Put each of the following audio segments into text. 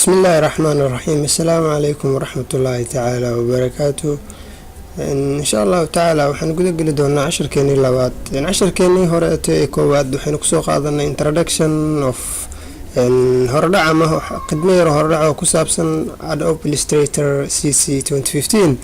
بسم الله الرحمن الرحيم. السلام عليكم ورحمة الله تعالى وبركاته. إن شاء الله تعالى وحنقول قل دونا عشر كيني لبعض. إن عشر كيني هرأتي كواد وحين كسوق هذا introduction of إن هرجع ما هو قدمي هرجع وكسابسن Adobe Illustrator CC 2015.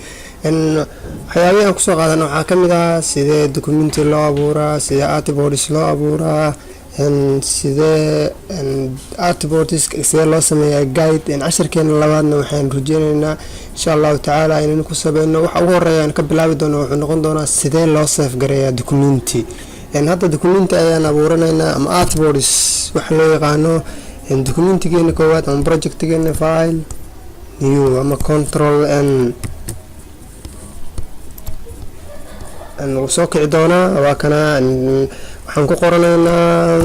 إن حيوية كسوق هذا نوع كم سيدا دوكومنت لو أبورا سيدا artboards لو أبورا إن سيدا إن artboards سيدا لو سمي guide إن عشر كين لبعضنا وحين رجينا إن شاء الله تعالى إن نكسب إنه وحور يعني قبل عبدنا ونقول دونا سيدا لو سيف جريا دوكومنتي إن هذا دوكومنت أنا أبورنا إن artboards وحلو يقانو إن دوكومنتي كين كوات أم project كين file new أما control N أن وسوق عدونا وكنا إن وحنكو قرننا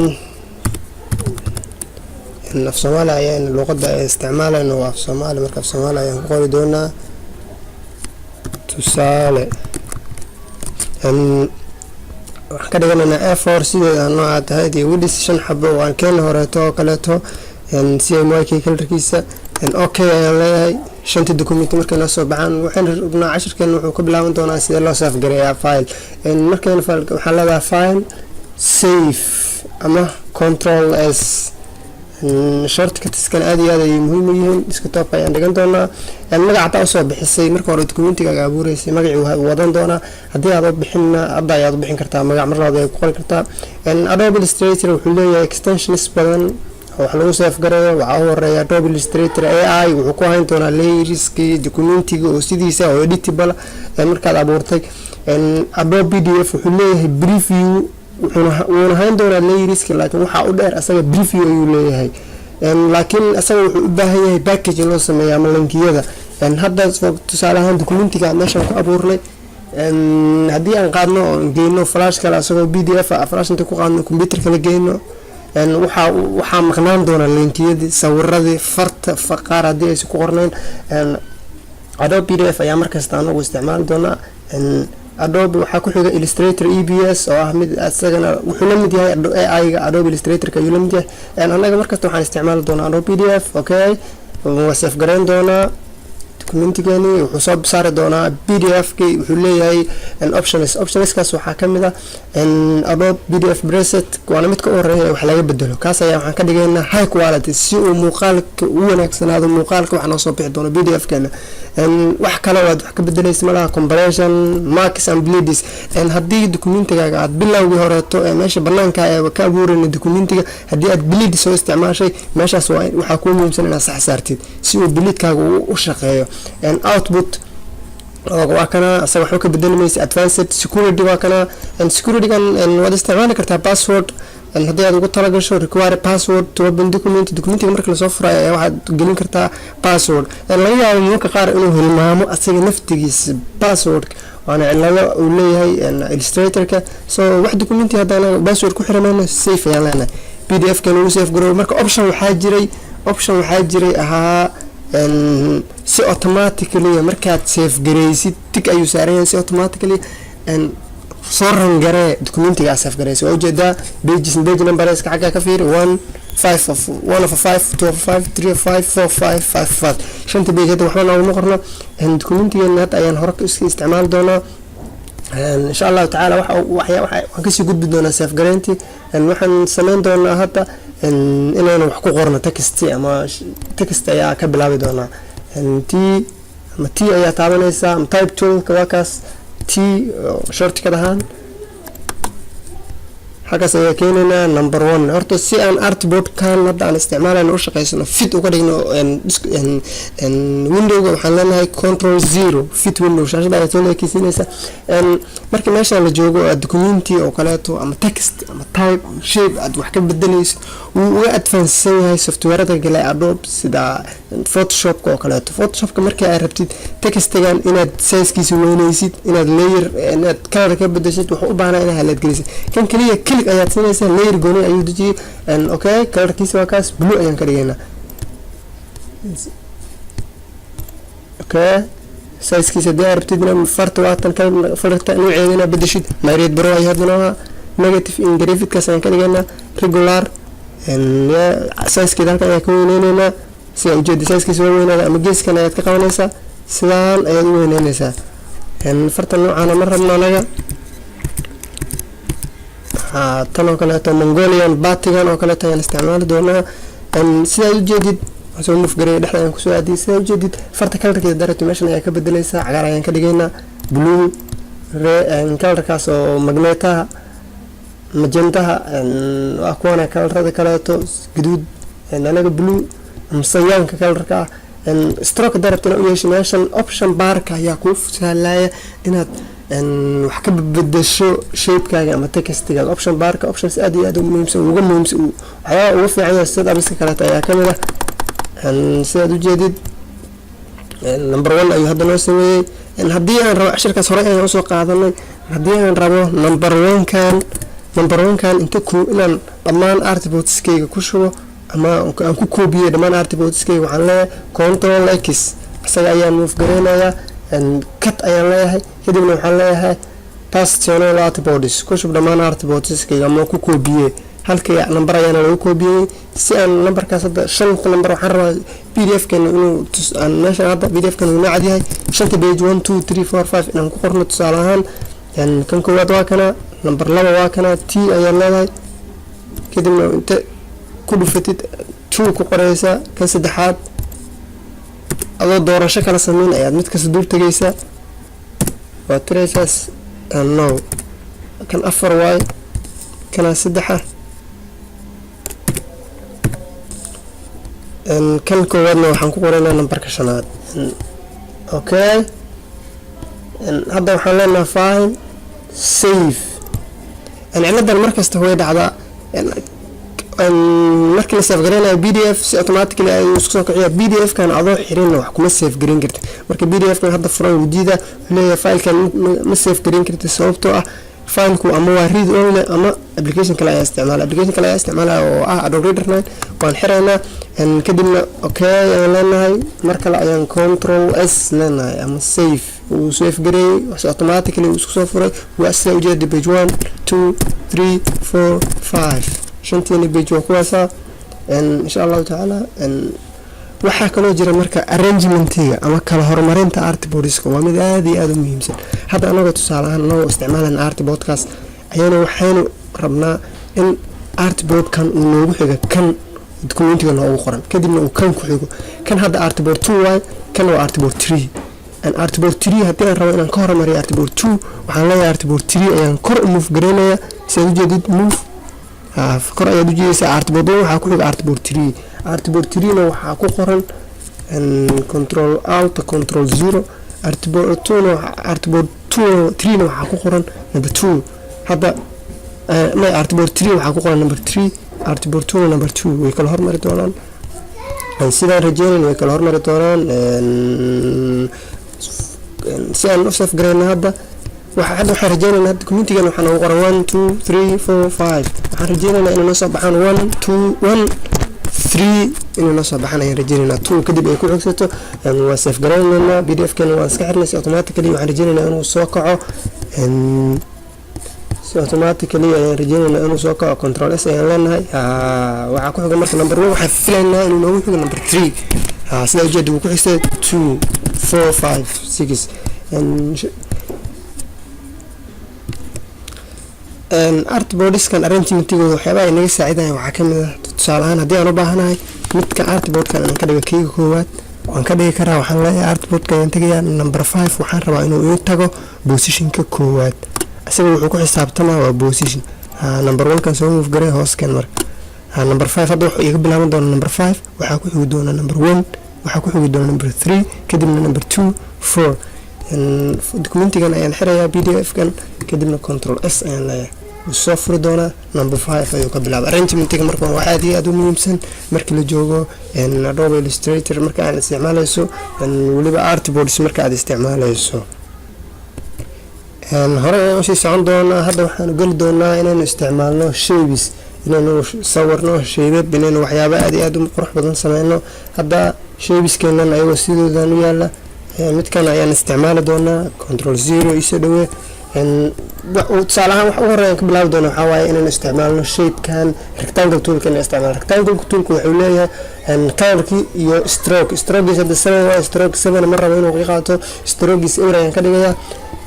إن في صوماليا يعني اللغة ده استعمالها إنه في صوماليا مركب صوماليا يعني قول دونا تسالة إن كده قلنا A4 سيدة النوع هذه ودي سيشن حبه وان كان هوريتو كلته إن سي ام واي كي كل ركيسة إن أوكي يعني شنت الدوكومنت مركز نصو بعن وحين ربنا 10 كان وحو قبلها وانتونا سيدا الله ساف قرية فايل إن مركز محلبها فايل سيف أما كنترول اس شرط كتسكن آدي هذا مهم يهين ديسكتوب أيان دقان دونا يعني مقع تاوسو بحسي مركز ورو دوكومنتي قابوريسي مقعي ودان دونا هدي هذا بحنا أبدا يادو بحين كرتا مقع مرة هذا يقول كرتا إن Adobe Illustrator وحلية extensions بدن وحلو سيف قرية وعاور Adobe Illustrator AI وحكوها انتونا ليرسكي دوكومنتي وسيديسا وإديتبال مركز عبورتك إن Adobe PDF وحليه بريفيو ونهاين دونا ليرسكي لكن وحا أدير أساق بريفيو يوليه إن لكن أساق وحباهي باكج لو سمي عمل لنكيدا إن هذا تسالها دوكومنتي قاعد نشان كأبورلي إن هدي أنقادنو جينو فلاش كلا أساق PDF فلاش انتو قادنو كمبيوتر كلا جينو إن وحا مقنان دونا اللينكيدي سوردي فرط فقارة دي ايسو كورنين إن Adobe PDF أيام مركز تانو واستعمال دونا إن Adobe وحا كوحيغا Illustrator EBS أو أحمد أساقنا وحلمد يهي AI Adobe Illustrator كيولمد يهي إن أنا مركز توحان استعمال دونا Adobe PDF أوكي ووصف قرين دونا دوكومنتي كاني وحصاب صار دونا PDF كي وحليه ان اوبشنز كاس waxaa kamida in Adobe PDF preset waana mid ka horeeya wax laga bedelo kaas ayaa waxaan ka dhigaynaa high quality si uu muuqaalka u wanaagsanaado muuqaalka waxaan soo bixi doona PDF kana in wax kale waad wax ka bedelaysa malaha comparison marks and bleeds in hadii documentigaaga aad bilowgii horeeto ee meesha banaanka ay ka abuurin dokumentiga hadii aad bleed soo isticmaashay meeshaas waxa ku muhiimsan inaad sax saartid si uu bleedkaaga u shaqeeyo and output وكنا أسوي حوك بدلميس advanced security وكنا and security كان وده استعمال كرتها password and هذا يقول ترى شو require password to open document مركز صفر واحد جلين كرتها password اللي هي ممكن قارئ إنه المامو أصلا نفتقيس password وأنا على وليه هاي Illustrator ك so واحد document هذا أنا password كحرة منه safe يعني أنا PDF كانوا safe جرو مركز option وحاجري أها ان سي اوتوماتيكلي مركات سيف جريسي تك ايو سارين سي اوتوماتيكلي ان صورن غري دوكيومنتي سيف جريسي وجدا بيج نمبر اسك حاجه كفير 1 5 1 of 5 2 of 5 3 of 5 4 5 5 5 شنت بيجد waxaan ugu qorno in documentiyada ayaan hore isticmaal doona ان شاء الله تعالى waxaan ka sii gudbi doona save guarantee waxaan sameyn doona hadda inaan wax ku qorno text ayaa ka bilaabi doona t ayaa taabanaysa type tool ka kaas t shortcut ahaan xagas ayaa keenayna number 1 horta si aan artboard kan hadda aan isticmaalayno u shaqeysano fit uga dhigno in window waxaan leenahay control 0 fit window shaashada ayaa soo leekaysiinaysa marka meesha la joogo document oo kaleeto ama text ama type shape aad wax ka bedelaysid uu advance yahay software-da kale Adobe sida Photoshop oo kaleeto Photoshop marka ay rabtid textigan inaad size-kiisa weynaysid inaad layer inaad color ka bedeshid wuxuu u baahnaa inaad halad gelisid kan kaliya click ayaad siinaysaa layer gooni ayuu dejiyay okay colorkiisa waa kaas blue ayaan ka dhigaynaa okay size-kiisa daarabtidna farta waatan kan farta nooceedana bedeshid mareed baro ay hadana negative in graphic kaas ayaan ka dhigaynaa regular size-keeda halka ayaa ka weynaynaa sida ujeeda size-kiisa waa weynaada ama geeskan ayaad ka qabanaysaa sidaan ayaad u weyneynaysaa farta noocaana ma rabno anaga tan oo kaleeto Mongolian batigan oo kaleeto ayaan isticmaali doonaa sidaa ujeedid soo mufgaray dhexda ayaan kusoo aadiyay sidaa ujeedid farta kalarkeeda darajada meeshan ayaa ka bedelaysaa cagaar ayaan ka dhigaynaa blue kalarkaas oo magnetaha magentaha waa kuwana kalarada kaleeto guduud anaga blue amsayaanka kalarka stroke darabtana u yeeshay meeshan option barka ayaa ku sahlaya inaad wax ka bedesho shape-kaaga ama textiga option barka options aad iyo aad u muhiimsan ugu fiican yahay sida abiska kaleeto ayaa kamid ah sidaad u jeedid number 1 ayuu hadda noo sameeyay haddii aan rabo cashirkaas hore ayaan usoo qaadanay haddii aan rabo number 1 kan inta ku inaan dhammaan artboardskayga ku shubo ama aan ku koobiyay dhammaan artboardskayga waxaan leeyahay control x isaga ayaan move gareynayaa cut ayaan leeyahay kadibna waxaan leeyahay paste channel artboards ku shub dhammaan artboardskayga ama ku koobiyay halkii number ayaan lagu koobiyay si aan numberkaas hadda 5 number waxaan rabaa pdf-kan inuu meesha hadda pdf-kan uu nacad yahay 5 page 1 2 3 4 5 inaan ku qorno tusaale ahaan kan koowaad waa kana number 2 waa kana t ayaan leeyahay kadibna inta ku dhufatid 2 ku qoraysa kan saddexaad adoo doorasho kala sameyn ayaad mid kasta dul tagaysaa waa tiraysaas no kan 4 waay kana saddexa kan koowaadna waxaan ku qoraynaa numberka 5aad okay hadda waxaan leenahay file save ciladan markasta way dhacdaa markii la save gareynayo pdf si automatically ay isku soo kiciyo pdf kan adoo xirin wax kuma save gareyn kartid marka pdf kan hadda furan wadiida leeyahay file kan ma save gareyn kartid sababtoo ah fileku ama waa read only ama application kale ayaa isticmaala oo ah Adobe Reader 9 waan xiraynaa kadibna okay ayaan leenahay mar kale ayaan control s leenahay ama save uu save gareeyay wax automatically isku soo furay waa sida ujeeda page 1 2 3 4 5 shantii page waa kuwaasa insha Allah taala waxa kale jira marka arrangementiga ama kala horumarinta artboardska waa mid aad iyo aad u muhiimsan hadda anaga tusaale ahaan noo isticmaalan artboardkaas ayana waxaanu rabnaa in artboardkan uu noogu xiga kan documentiga noogu qoran kadibna uu kan ku xigo kan hadda artboard 2 waay kan waa artboard 3 artboard 3 haddii aan rabo inaan ka horumariyo artboard 2 waxaan leeyahay artboard 3 ayaan kor u move gareynayaa si aad u jeedid move kor ayaad u jeedaysaa artboard waxaa ku xiga artboard 3 artboard 3 na waxaa ku qoran control alt control 0 artboard 2 na artboard 3 na waxaa ku qoran number 2 hadda ma artboard 3 waxaa ku qoran number 3 artboard 2 na number 2 way kala hormari doonaan sidaan rajeynayno way kala hormari doonaan si aan u save gareyno hadda waxaan rajeynaynaa hadda community-gan waxaan ugu qoran 1 2 3 4 5 waxaan rajeynaynaa inay noo soo baxaan 1 2 1 3 inuu noo soo baxaan ayaan rajeynaynaa 2 kadib ay ku xigsato waa save gareynaynaa pdf-kan waan iska xirnay si automatically waxaan rajeynaynaa inuu soo kaco si automatically ayaan rajeynaynaa inuu soo kaco control s ayaan leenahay waxaa ku xiga marka number 1 waxaan filaynaa inuu noogu xigo number 3 sida ujeeda uu ku xigtay 2 4 5 6 artboardskan arrangementigooda waxyaabaha ay naga saacidayaan waxaa kamid ah tusaale ahaan haddii aan u baahanahay midka artboardkan aan ka dhigo keyga koowaad waan ka dhigi karaa waxaan leeyahay artboardkan aan tagayaa number 5 waxaan rabaa inuu ii tago positionka koowaad isaga wuxuu ku xisaabtamaa waa position number 1 kan soo move garay hooskan marka number 5 hadda wuxuu iga bilaaban doonaa number 5 waxaa ku xigi doona number 1 waxaa ku xigi doona number 3 kadibna number 2 4 documentigan ayaan xirayaa pdf-kan kadibna control s ayaan leeyahay soo furi doonaa number 5 ayuu ka bilaabay arrangementiga marka waa aad iyo aad u muhiimsan markii la joogo Adobe Illustrator marka aad isticmaalayso waliba artboards marka aad isticmaalayso hore ayaan usii socon doonaa hadda waxaan gali doonaa inaynu isticmaalno shapes inaynu sawirno shaybab inaynu waxyaabo aad iyo aad u qurux badan sameyno hadda shapeskeenan ayagoo sidoodan u yaala midkan ayaan isticmaali doonaa control 0 isoo dhawe tusaale ahaan wax ugu horeeya ka bilaabi doono waxaa waaye inaan isticmaalno shapekan rectangle toolka inaan isticmaalno rectangle toolka wuxuu leeyahay colorkii iyo strokegiisa hadda 7 waa stroke 7 ma rabo inuu ka qaato strokegiisa ewer ayaan ka dhigayaa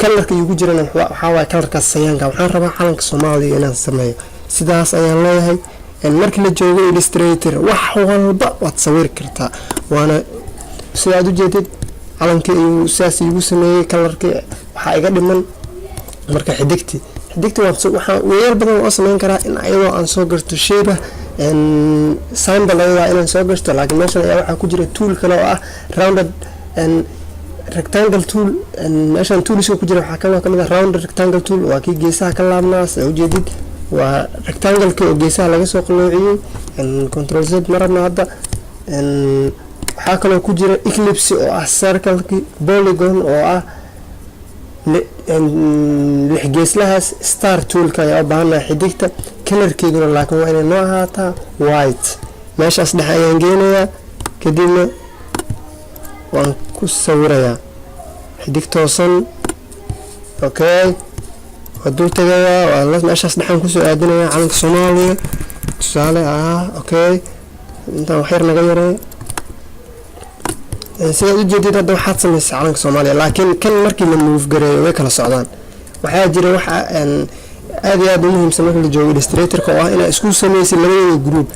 colorka igu jirana waxaa waaye colorkaas sayaanka waxaan rabaa calanka Soomaaliya inaan sameeyo sidaas ayaan leeyahay markii la joogo Illustrator wax walba waad sawir kartaa waana sidaad u jeedid calanka iyo sidaas igu sameeyay colorka waxa iga dhiman marka xidigti waxa weeyar badan oo sameyn karaa in ayadoo aan soo garto shape symbol ayada inaan soo garto laakiin meeshan ayaa waxa ku jira tool kale oo ah rounded rectangle tool meeshan toolska ku jira waxa kamid ah rounded rectangle tool waa kii geesaha ka laabnaa soo ujeedid waa rectangle ka oo geesaha laga soo qaloociyay control Z marna hadda waxa kale oo ku jira eclipse oo ah circle polygon oo ah lix geeslahaas star toolka ayaa baahanaa xidigta colorkeeduna laakiin waa inay noo ahaataa white meeshaas dhex ayaan geenayaa kadibna waan ku sawirayaa xidig toosan okay waa dul tagayaa waa meeshaas dhexaan kusoo aadinayaa calanka Soomaaliya tusaale okay intaan wax yar naga yaray sida u jeedid hadda waxaad sameysay calanka Soomaaliya laakiin kan markii la move gareeyo way kala socdaan waxa jira waxa aad iyo aad u muhiimsan marka la joogo Illustrator ka oo ah in isku sameeyay labada group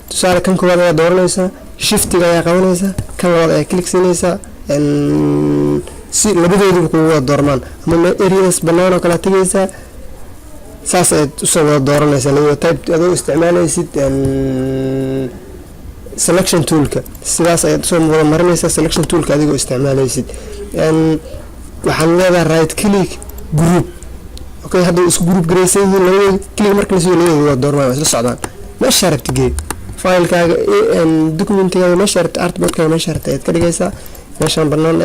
tusaale kan koowaad ayaa dooranaysa shiftiga ayaa qabanaysa kan labaad ayaa click siinaysa si labadooduba ku wada doormaan ama areas banaan oo kala tagaysa saas aad u soo wada dooranaysa labada type adoo isticmaalaysid selection toolka sidaas ay soo wada marinaysa selection toolka adigoo isticmaalaysid waxaan leedahay right click group okay hadda isku group gareysan yihiin labada click marka la soo leeyahay waa doormaan isla socdaan meesha rabtigee filekaaga documentkaaga meesha rabta artboardkaaga meesha rabta aad ka dhigaysaa meeshan banaan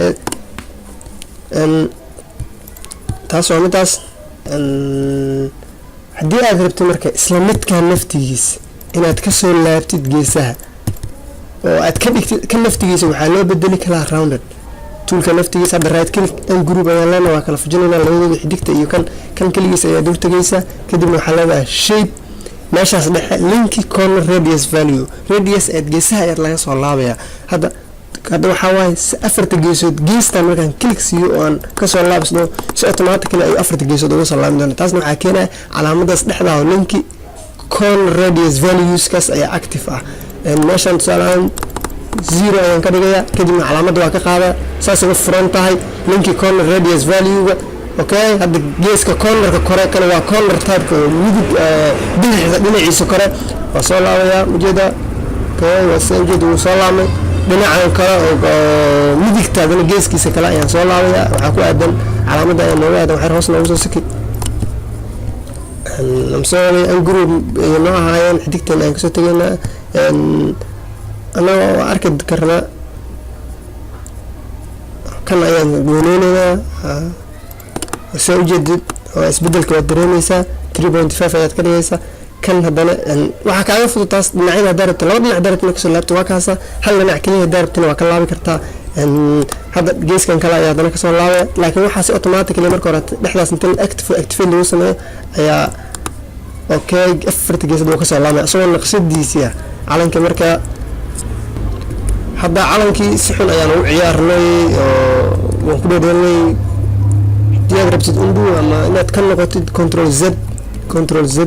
taas waa midaas haddii aad rabto marka isla midka naftigiisa inaad ka soo laabtid geesaha oo aad ka dhigtid ka naftigiisa waxa loo bedeli karaa rounded toolka naftigiisa hadda right click and group ayaa leena waa kala fujinayna labadooda xidigta iyo kan kaligiisa ayaa dul tagaysa kadibna waxa leedahay shape meeshaas dhexe linki corner radius value radius aad geesaha aad laga soo laabaya hadda waxa waaye afarta geesood geestan markaan click siiyo oo aan ka soo laabsado si automatically ay afarta geesood uga soo laaban doonto taasna waxa keenaya calaamadaas dhexda oo linki corner radius values kaas ayaa active ah meeshan tusaale 0 ayaan ka dhigayaa kadibna calaamada waa ka qaadaa saas ugu furan tahay linki corner radius value okay hadda geeska cornerka kore kale waa corner type oo midig dhinaciisa kore waa soo laabaya ujeeda okay waa soo jeedo soo laabmay dhinacan kale oo midigtaadana geeskiisa kale ayaan soo laabaya waxa ku aadan calaamada ay nooga aadan waxay hoos noogu soo saki namsooy aan group iyo ahaayeen xidigtan aan ka soo tagaynaa أنا أركض كرنا كان أيام بونينا سوي جديد وأسبدل كوادرينيسا 3.5 أيات كريسا كان هذا وحكى على فوتاس نعينا دارت لو نعدرت نكسر لابت واكاسا هل نعكليه دارت وكان لابي كرتا هذا جيس كان كلا أيات نكسر لابي لكن وحاسي أوتوماتيك اللي مركورات نحدث نتن أكتف اللي وصلنا يا أوكي أفرت جيس دوكسر لابي أصلا نقصد ديسيا على إنك مركا hadda calankii si xun ayaan u ciyaarnay oo waan ku dheedeelnay diyaar rabtid undo ama inaad ka noqotid control Z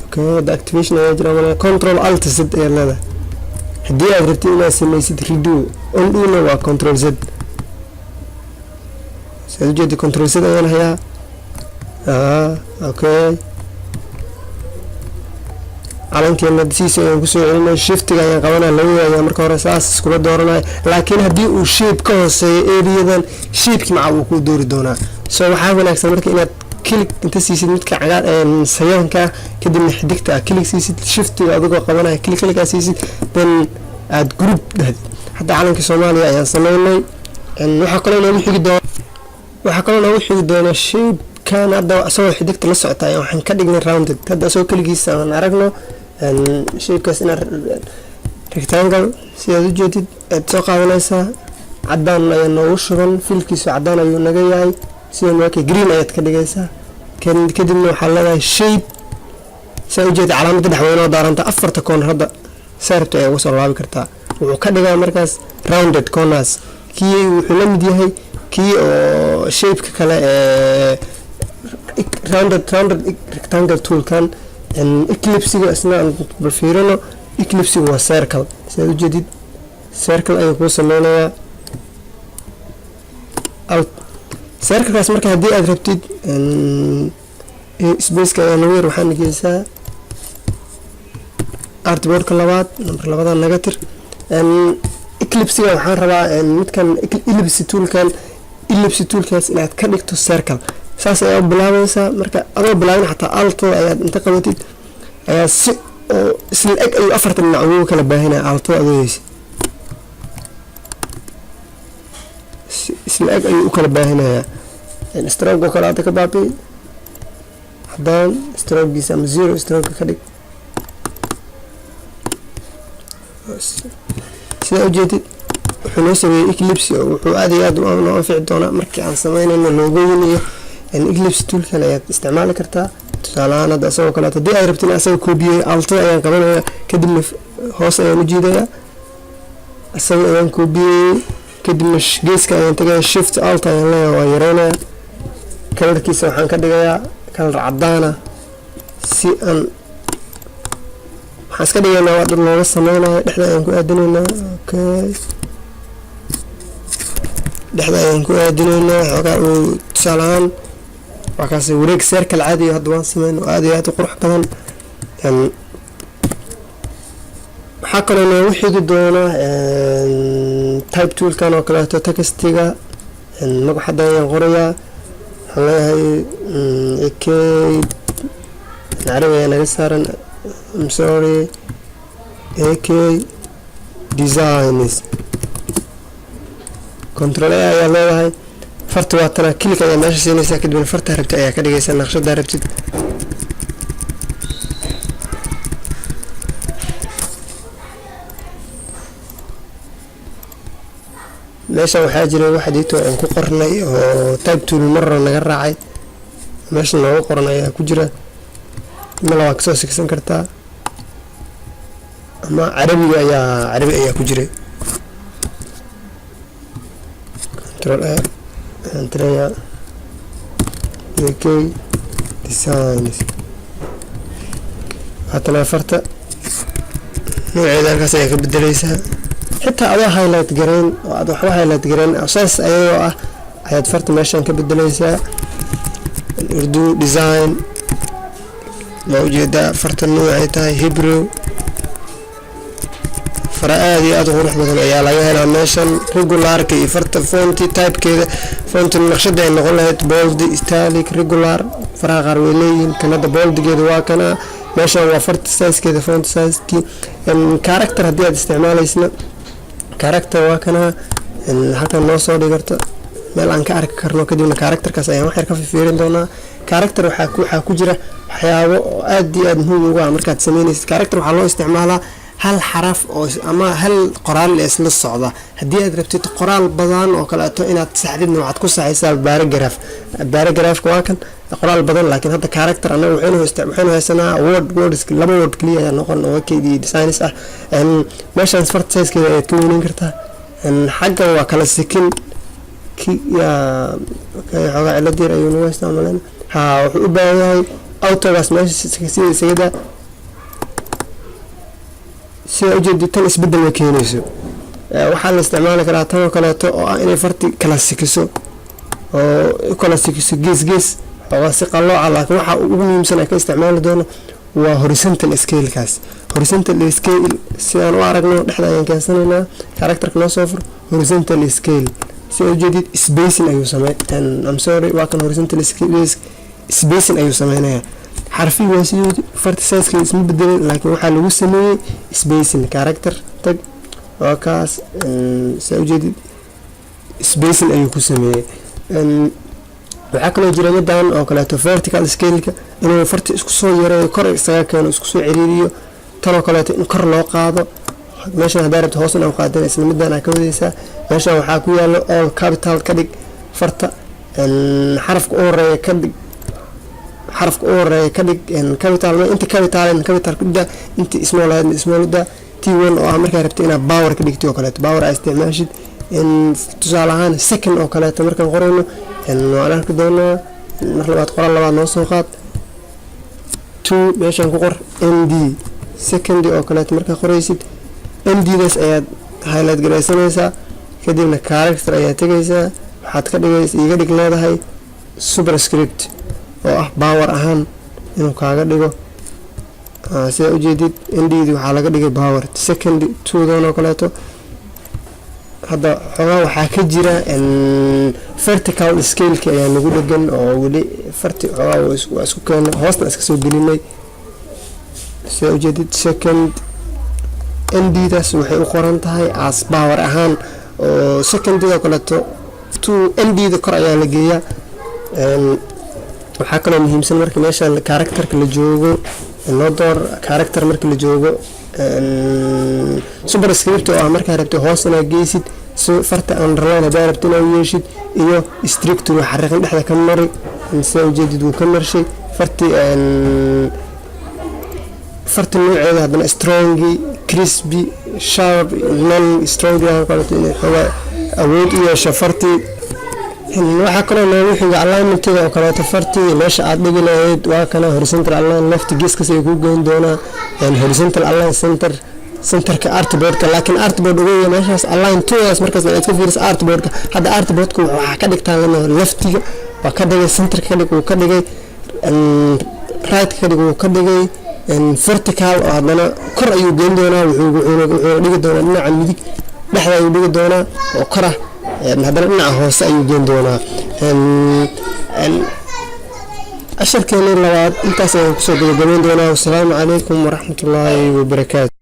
okay the activation ayaa jira wala control alt Z ayaa leedahay haddii aad rabtid inaad samaysid redo undo waa control Z sidoo jeedi control Z ayaan hayaa okay calankeena siisa ayaan ku soo celinay shiftiga ayaan qabanaa labada ayaan marka hore saas iskula dooranay laakiin haddii uu shape ka hooseeyo areadan shape-ki maca uu ku doori doonaa soo waxaa wanaagsan marka inaad click inta siisid midka cagaar sayaanka kadibna xidigta click siisid shiftiga adigoo qabanaya click siisid then aad group dhahdid hadda calanka Soomaaliya ayaan sameynay waxa kale oo lagu xigi doona shape kan hadda asoo xidigta la socotay waxaan ka dhignay rounded hadda asoo kaligiisa aan aragno shape-kaas in rectangle sidaad u jeedid aad soo qaadanaysaa cadaan ayaa noogu shuban filkiisu cadaan ayuu naga yahay sida markay green ayaad ka dhigaysaa kadibna waxaa leedahay shape saa ujeeda calaamadda dhexweynoo daaranta afarta corner hadda saarabta ayaa uga soo laabi kartaa wuxuu ka dhigaa markaas rounded corners kii wuxuu la mid yahay kii oo shapeka kale ee rounded rectangle toolkan eclipsiga isna aan fiirino eclipsiga waa circle sidaad ujeedid circle ayuu kuu sameynayaa circlekaas marka haddii aad rabtid spaceka ayaa nagu yar waxaa nageysaa artboardka labaad number labadan naga tir eclipsiga waxaan rabaa midkan ellipse toolkaas inaad ka dhigto circle saas ayaa bilaabaysaa marka adoo bilaabin xataa alto ayaad inta qabatid ayaa si oo isla eg ayuu afartan dhinac ugu kala baahinaya alto adoodeysa isla eg ayuu u kala baahinayaa stroke oo kale hadda ka baabi haddaan strokegiisa ama zero stroke ka dhig sidaa ujeedid wuxuu noo sameeyey eclipse oo wuxuu aad iyo aad noo anfici doonaa markii aan sameynayno loogooyin iyo eclipse toolkan ayaad isticmaali kartaa tusaale ahaan hadda asagoo kaleeto haddii aad rabtin asaga koobiyey alto ayaan qabanaya kadibna hoos ayaan u jiidayaa asaga ayaan koobiyey kadibna geeska ayaan tagaya shift alt ayaan leeyahay waa yareynaya kalarkiisa waxaan ka dhigayaa kalar cadaana si aan waxaan iska dhigaynaa waa dhar looga sameynayo dhexda ayaan ku aadinaynaa okay dhexda ayaan ku aadinaynaa xoogaa uu tusaale ahaan waa kaas wareeg circle caadi hadda waan sameyno aad iyo aad u qurux badan waxaa kaloo noogu xigi doona type toolkan oo kaleeto textiga magac hadda ayaan qorayaa waxaan leeyahay ek carabi ayaa naga saaran I'm sorry AK designs control A ayaa leedahay farta waa tana click ayaa meesha siinaysaa kadibna farta rabta ayaa ka dhigaysaa naqshada rabtid meesha waxaa jiray wax dito aan ku qornay oo type tool marra naga raacay meesha noogu qoran ayaa ku jira mala waa kasoo sigsan kartaa ama carabi ayaa ku jiray control A antraya AK designs hatana farta nooceeda halkaas ayaa ka bedelaysaa xitaa adoo highlight gareyn oo aad waxba highlight gareyn asaas ayagoo ah ayaad farta meeshan ka bedelaysaa urdu design ma ujeedaa farta noocay tahay hebrew fara aad iyo aad u qurux badan ayaa laga helaa meeshan regularka iyo farta fonti typekeeda fonti naqshada ay noqon lahayd bold italic regular faraha qaar way leeyihiin kanada boldigeeda waa kana meeshan waa farta sizekeeda font sizekii character haddii aad isticmaalaysna character waa kana halkan noo soo dhigarto meel aan ka arki karno kadibna characterkaas ayaan wax yar ka fiirin doonaa character waxaa ku jira waxyaabo oo aad iyo aad muhiim ugu ah markaad sameynaysid character waxaa loo isticmaalaa hal xaraf oo ama hal qoraal isla socda haddii aad rabtid qoraal badan oo kaleeto inaad saxdidna waxaad ku saxaysaa paragraphka waa kan qoraal badan laakiin hadda character anaga waxaynu haysanaa words laba word kaliya ayaa noqon oo keydii designs ah meeshaan farta sizekeeda ayaad ka weyneyn kartaa xagga waa kala sikin xoogaa cilad yar ayuu nagu isticmaaleen wuxuu u baahan yahay autogaas meesha sida isagada sida ujeedid tan isbedel ma keenayso waxaa la isticmaali karaa tan oo kaleeto oo ah inay farti kala sikiso oo kala sikiso gees xoogaa si qalooca laakiin waxa ugu muhiimsan ay ka isticmaali doono waa horizontal scale-kaas horizontal scale sidaan u aragno dhexda ayaan keensanaynaa characterka noo soo fur horizontal scale sida ujeedid spacing ayuu I'm sorry waa kan horizontal spacing ayuu sameynayaa xarfiga waa sidii farta sizekeeda isma bedelin laakiin waxaa lagu sameeyey spacing character tag waa kaas sida ujeedid spacing ayuu ku sameeyey waxaa kaloo jira midan oo kaleeto vertical scale-ka inuu farta isku soo yareeyo kor isaga keeno isku soo ciriiriyo tanoo kaleeto in kor loo qaado meeshan haddaa rabto hoosna u qaadana isla midaan aa ka wadaysaa meeshan waxaa ku yaalo all capital ka dhig farta xarafka u horeeya ka dhig capital inta capital ku daa inta small ahayd small daa T1 oo markaa rabtay inaad power ka dhigto oo kale power ay isticmaashid tusaale ahaan second oo kale markaan qorayno waan arki doonaa mar labaad qoraal labaad noo soo qaad 2 meeshaan ku qor MD second oo kale markaa qoraysid MD daas ayaad highlight garaysanaysaa kadibna character ayaa tagaysaa waxaad ka dhigaysaa iga dhig leedahay superscript oo ah power ahaan inuu kaaga dhigo sida u jeedid MD waxaa laga dhigay power second 2 doon oo kale hadda xogaa waxaa ka jira vertical scale ka ayaa lagu dhagan oo wali farti xogaa waa isku keenay hoosna iska soo gelinay sida u jeedid second MD daas waxay u qoran tahay as power ahaan oo second oo kale to MD da kor ayaa la geeyaa waxaa kaloo muhiimsan marka meesha character-ka la joogo loo door character marka la joogo superscript oo markaa rabtay hoos inaad geysid farta underline hadaa rabtay inaad yeeshid iyo strict waa xariiqin dhexda ka mari sida ujeedid wuu ka marshay farti nooceeda haddana strong crispy sharp non strong awood u yeesha farti waxaa kaloo noogu xiga alignmentiga oo kaleeto fartii meesha aad dhigi lahayd waa kana horizontal align left geeskas ay ku goyn doonaa horizontal align centerka artboardka laakiin artboard ugu weyn meeshaas align toodaas markaas aad ka fiiriso artboardka hadda artboardka waxaa ka dhigtaa leftiga waa ka dhigay centerka ka dhig uu ka dhigay right ka dhig uu ka dhigay vertical oo haddana kor ayuu geyn doonaa wuxuu dhigi doonaa dhinaca midig dhexda ayuu dhigi doonaa oo kor ah haddana dhinaca hoose ayuu geen doonaa casharkeena labaad intaas ayaan kusoo gabagabeyn doonaa. Wassalaamu calaykum waraxmatullaahi wabarakaatu.